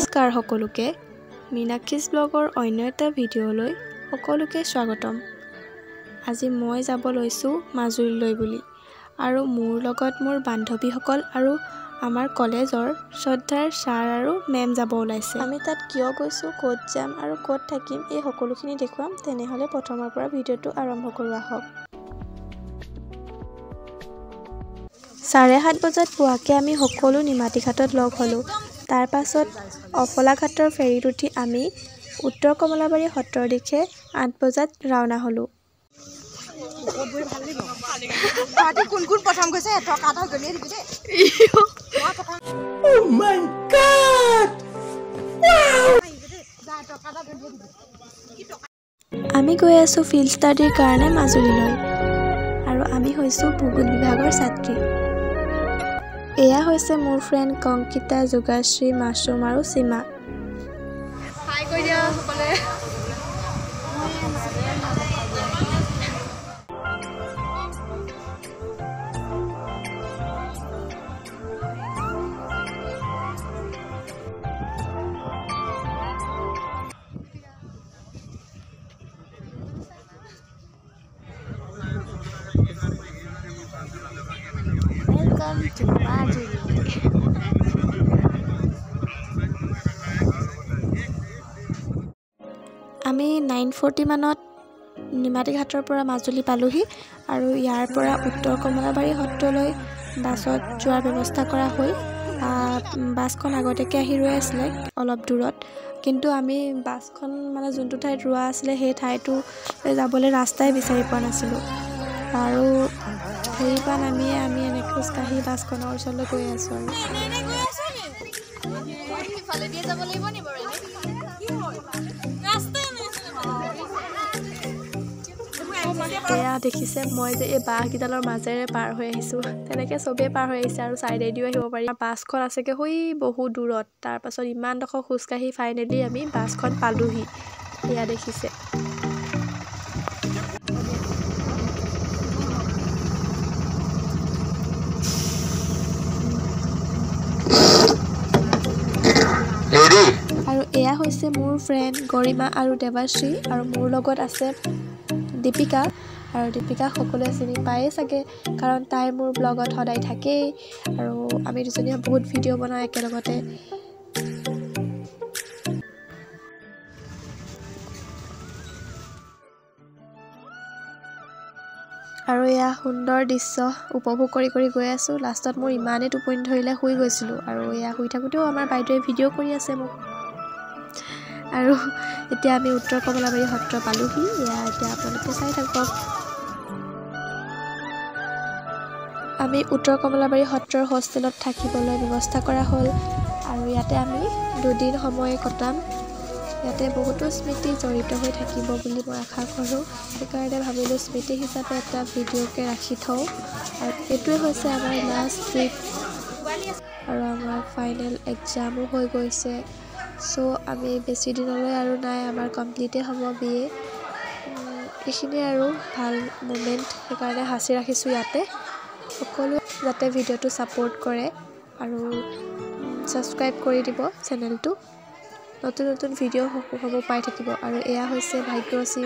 নমস্কাৰ সকলোকে মীনাক্ষীজ ব্লগৰ অন্য এটা ভিডিঅ'লৈ সকলোকে স্বাগতম। আজি মই যাব লৈছোঁ মাজুলীলৈ বুলি আৰু মোৰ লগত মোৰ বান্ধৱীসকল আৰু আমাৰ কলেজৰ শ্ৰদ্ধাৰ ছাৰ আৰু মেম যাব ওলাইছে। আমি তাত কিয় গৈছোঁ, ক'ত যাম আৰু ক'ত থাকিম এই সকলোখিনি দেখুৱাম। তেনেহ'লে প্ৰথমৰ পৰা ভিডিঅ'টো আৰম্ভ কৰোঁ আহক। 7:30 বজাত পোৱাকৈ আমি সকলো নিমাতী ঘাটত লগ হ'লোঁ। তাৰ পাছত অফলা ঘাটৰ ফেৰীত উঠি আমি উত্তৰ কমলাবাৰী সত্ৰৰ দিশে 8 বজাত ৰাওনা হ'লোঁ। আমি গৈ আছোঁ ফিল্ড ষ্টাডিৰ কাৰণে মাজুলীলৈ আৰু আমি হৈছোঁ ভূগোল বিভাগৰ ছাত্ৰী। এয়া হৈছে মোৰ ফ্ৰেণ্ড কংকিতা, যোগাশ্ৰী, মাছৰুম আৰু সীমা। হাই কৈ দিয়া সকলোৱে। আমি 9:40 মানত নিমাতী ঘাটৰ পৰা মাজুলী পালোহি আৰু ইয়াৰ পৰা উত্তৰ কমলাবাৰী সত্ৰলৈ বাছত যোৱাৰ ব্যৱস্থা কৰা হ'ল। বাছখন আগতীয়াকৈ আহি ৰৈ আছিলে অলপ দূৰত, কিন্তু আমি বাছখন মানে যোনটো ঠাইত ৰোৱা আছিলে সেই ঠাইটো যাবলৈ ৰাস্তাই বিচাৰি পোৱা নাছিলোঁ আৰু হেৰি পৰা নামিয়ে আমি এনেকৈ খোজকাঢ়ি বাছখনৰ ওচৰলৈ গৈ আছোঁ আৰু এয়া দেখিছে মই যে এই বাঁহকেইডালৰ মাজেৰে পাৰ হৈ আহিছোঁ। তেনেকৈ চবেই পাৰ হৈ আহিছে আৰু ছাইডেদিও আহিব পাৰি। বাছখন আছেগৈ হৈ বহু দূৰত। তাৰপাছত ইমানডোখৰ খোজকাঢ়ি ফাইনেলি আমি বাছখন পালোহি। এয়া দেখিছে। আৰু এয়া হৈছে মোৰ ফ্ৰেণ্ড গৰিমা আৰু দেৱাশ্ৰী আৰু মোৰ লগত আছে দীপিকা। আৰু দীপিকাক সকলোৱে চিনি পায়েই চাগে, কাৰণ তাই মোৰ ব্লগত সদায় থাকেই আৰু আমি দুজনীয়ে বহুত ভিডিঅ' বনাওঁ একেলগতে। আৰু এয়া সুন্দৰ দৃশ্য উপভোগ কৰি গৈ আছোঁ। লাষ্টত মোৰ ইমানেই টোপনি ধৰিলে শুই গৈছিলোঁ আৰু এয়া শুই থাকোঁতেও আমাৰ বাইদেৱে ভিডিঅ' কৰি আছে মোক। আৰু এতিয়া আমি উত্তৰ কমলাবাৰী সত্ৰ পালোহি। এয়া এতিয়া আপোনালোকে চাই থাকক। আমি উত্তৰ কমলাবাৰী সত্ৰৰ হোষ্টেলত থাকিবলৈ ব্যৱস্থা কৰা হ'ল আৰু ইয়াতে আমি 2 দিন সময় কটাম। ইয়াতে বহুতো স্মৃতি জড়িত হৈ থাকিব বুলি মই আশা কৰোঁ। সেইকাৰণে ভাবিলোঁ স্মৃতি হিচাপে এটা ভিডিঅ'কে ৰাখি থওঁ। আৰু এইটোৱে হৈছে আমাৰ লাষ্ট ট্ৰিপ আৰু আমাৰ ফাইনেল এক্সামো হৈ গৈছে। চ' আমি বেছি দিনলৈ আৰু নাই, আমাৰ কমপ্লিটেই হ'ব BA। এইখিনিয়ে আৰু ভাল মুমেণ্ট, সেইকাৰণে সাঁচি ৰাখিছোঁ ইয়াতে। সকলোৱে যাতে ভিডিঅ'টো ছাপোৰ্ট কৰে আৰু ছাবস্ক্ৰাইব কৰি দিব চেনেলটো। নতুন নতুন ভিডিঅ' হ'ব পাই থাকিব। আৰু এয়া হৈছে ভাগ্যশ্ৰী।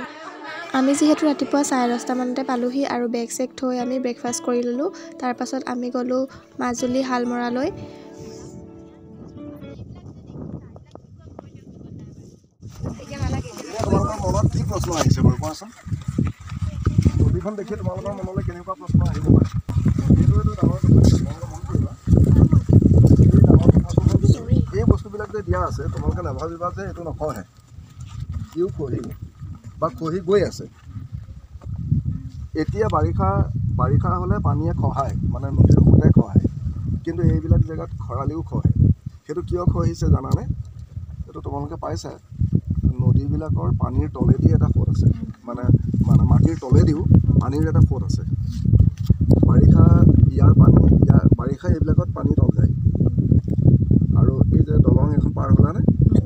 আমি যিহেতু ৰাতিপুৱা 10:30 মানতে পালোহি আৰু বেগ চেগ থৈ আমি ব্ৰেকফাষ্ট কৰি ল'লোঁ। তাৰপাছত আমি গ'লোঁ মাজুলী শালমৰালৈ। মনত কি প্ৰশ্ন আহিছে বাৰু কোৱাচোন? নদীখন দেখি তোমালোকৰ মনলৈ কেনেকুৱা প্ৰশ্ন আহিব পাৰে? এই বস্তুবিলাক যে দিয়া আছে, তোমালোকে নাভাবিবা যে এইটো নখহে। ইও খহি বা খহি গৈ আছে। এতিয়া বাৰিষা হ'লে পানীয়ে খহায়, মানে নদীৰ সোঁতে খহায়, কিন্তু এইবিলাক জেগাত খৰালিও খহে। সেইটো কিয় খহিছে জানানে? সেইটো তোমালোকে পাইছা, নদীবিলাকৰ পানীৰ তলেদি এটা সোঁত আছে, মানে মাটিৰ তলেদিও পানীৰ এটা সোঁত আছে। বাৰিষা এইবিলাকত পানী তল যায়। আৰু এই যে দলং এখন পাৰ হ'লানে,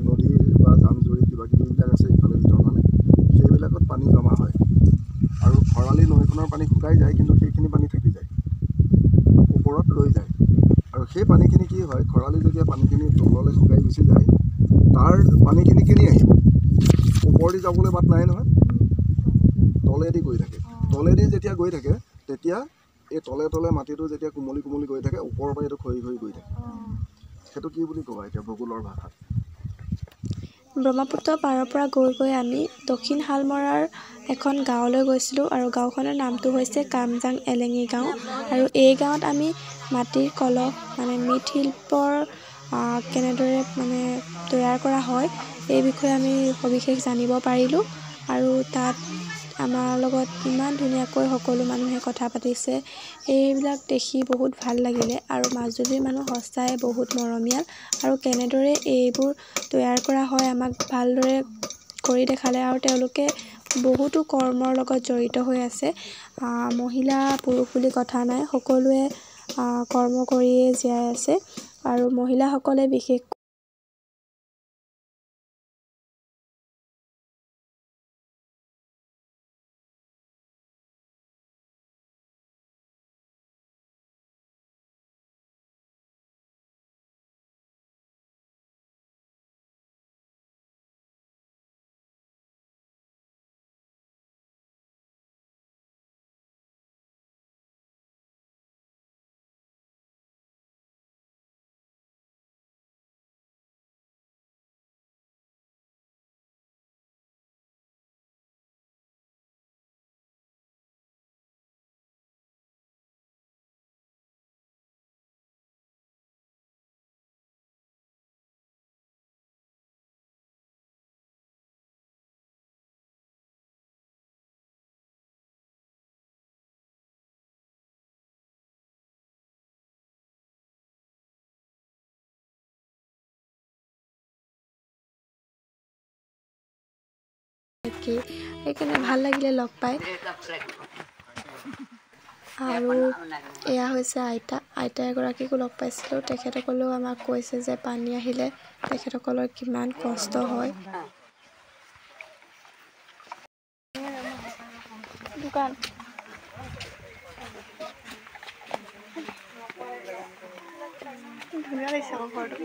নদী বা জান-জুৰি কিবাকিবিবিলাক আছে ইফালে ভিতৰ মানে, সেইবিলাকত পানী জমা হয় আৰু খৰালি নৈখনৰ পানী শুকাই যায়, কিন্তু সেইখিনি পানী থাকি যায়, ওপৰত ৰৈ যায়। আৰু সেই পানীখিনি কি হয়, খৰালি যেতিয়া পানীখিনি তললৈ শুকাই গুচি যায়, তাৰ পানীখিনি কেনি আহিব ওপৰেদি যাবলৈ বাট নাই নহয় তলেদি গৈ থাকে তলেদি যেতিয়া গৈ থাকে তেতিয়া এই তলে তলে মাটিটো যেতিয়া কোমলি কোমলি গৈ থাকে ওপৰৰ পৰা এইটো খহি খহি গৈ থাকে সেইটো কি বুলি ক'বা এতিয়া ভূগোলৰ ভাষাত ব্ৰহ্মপুত্ৰ পাৰৰ পৰা গৈ গৈ আমি দক্ষিণ শালমৰাৰ এখন গাঁৱলৈ গৈছিলোঁ আৰু গাঁওখনৰ নামটো হৈছে কামজাং এলেঙি গাঁও আৰু এই গাঁৱত আমি মাটিৰ কলহ মানে মৃৎশিল্পৰ কেনেদৰে মানে তৈয়াৰ কৰা হয় এই বিষয়ে আমি সবিশেষ জানিব পাৰিলোঁ আৰু তাত আমাৰ লগত ইমান ধুনীয়াকৈ সকলো মানুহে কথা পাতিছে এইবিলাক দেখি বহুত ভাল লাগিলে আৰু মাজুলীৰ মানুহ সঁচাই বহুত মৰমীয়াল আৰু কেনেদৰে এইবোৰ তৈয়াৰ কৰা হয় আমাক ভালদৰে কৰি দেখালে আৰু তেওঁলোকে বহুতো কৰ্মৰ লগত জড়িত হৈ আছে মহিলা পুৰুষ বুলি কথা নাই সকলোৱে কৰ্ম কৰিয়ে জীয়াই আছে আৰু মহিলাসকলে বিশেষ সেইকাৰণে ভাল লাগিলে লগ পাই আৰু এয়া হৈছে আইতা এগৰাকীকো লগ পাইছিলোঁ তেখেতসকলেও আমাক কৈছে যে পানী আহিলে তেখেতসকলৰ কিমান কষ্ট হয় দোকান ধুনীয়া লাগিছে আকৌ ঘৰটো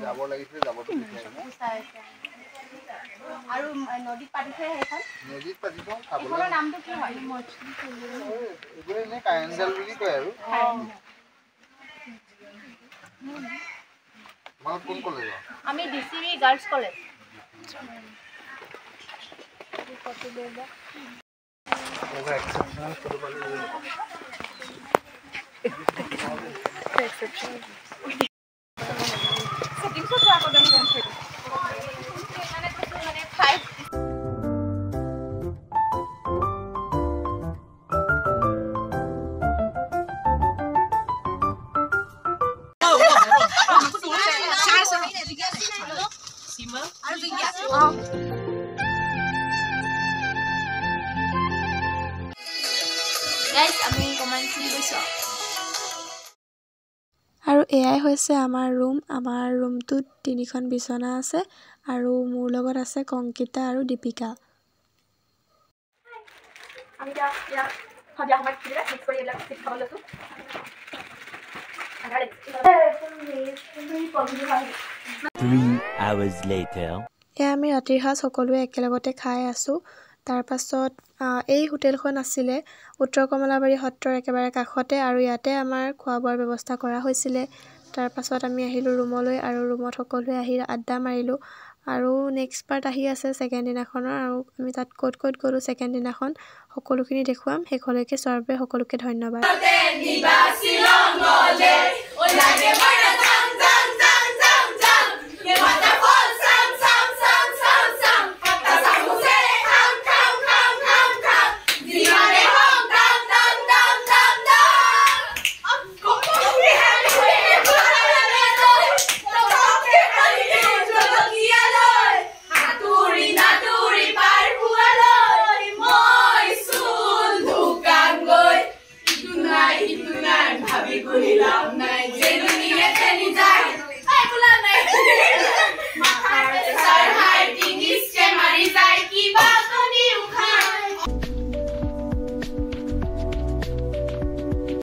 যাব লাগিছে যাবতো আৰু নদীত পাতিছে সেইখন নদীত পাতিব খাবলৈ নামটো কি হয় এইবোৰ এনে কাৰেণ্ট বুলি কয় আৰু তোমালোক কোন কলেজ আমি ডিচিবি গাৰ্লছ কলেজ আৰু এয়াই হৈছে আমাৰ ৰুমটোত 3খন বিচনা আছে আৰু মোৰ লগত আছে কংকিতা আৰু দীপিকা আমি সন্ধিয়া সময়ত মিক্স কৰি এইবিলাক চিট খাব লৈছোঁ এয়া আমি ৰাতিৰ সাঁজ সকলোৱে একেলগতে খাই আছোঁ তাৰ পাছত এই হোটেলখন আছিলে উত্তৰ কমলাবাৰী সত্ৰৰ একেবাৰে কাষতে আৰু ইয়াতে আমাৰ খোৱা বোৱাৰ ব্যৱস্থা কৰা হৈছিলে তাৰ পাছত আমি আহিলোঁ ৰুমলৈ আৰু ৰুমত সকলোৱে আহি আড্ডা মাৰিলোঁ আৰু নেক্সট পাৰ্ট আহি আছে ছেকেণ্ড দিনাখনৰ আৰু আমি তাত ক'ত গ'লোঁ ছেকেণ্ড দিনাখন সকলোখিনি দেখুৱাম শেষলৈকে চোৱাৰ বাবে সকলোকে ধন্যবাদ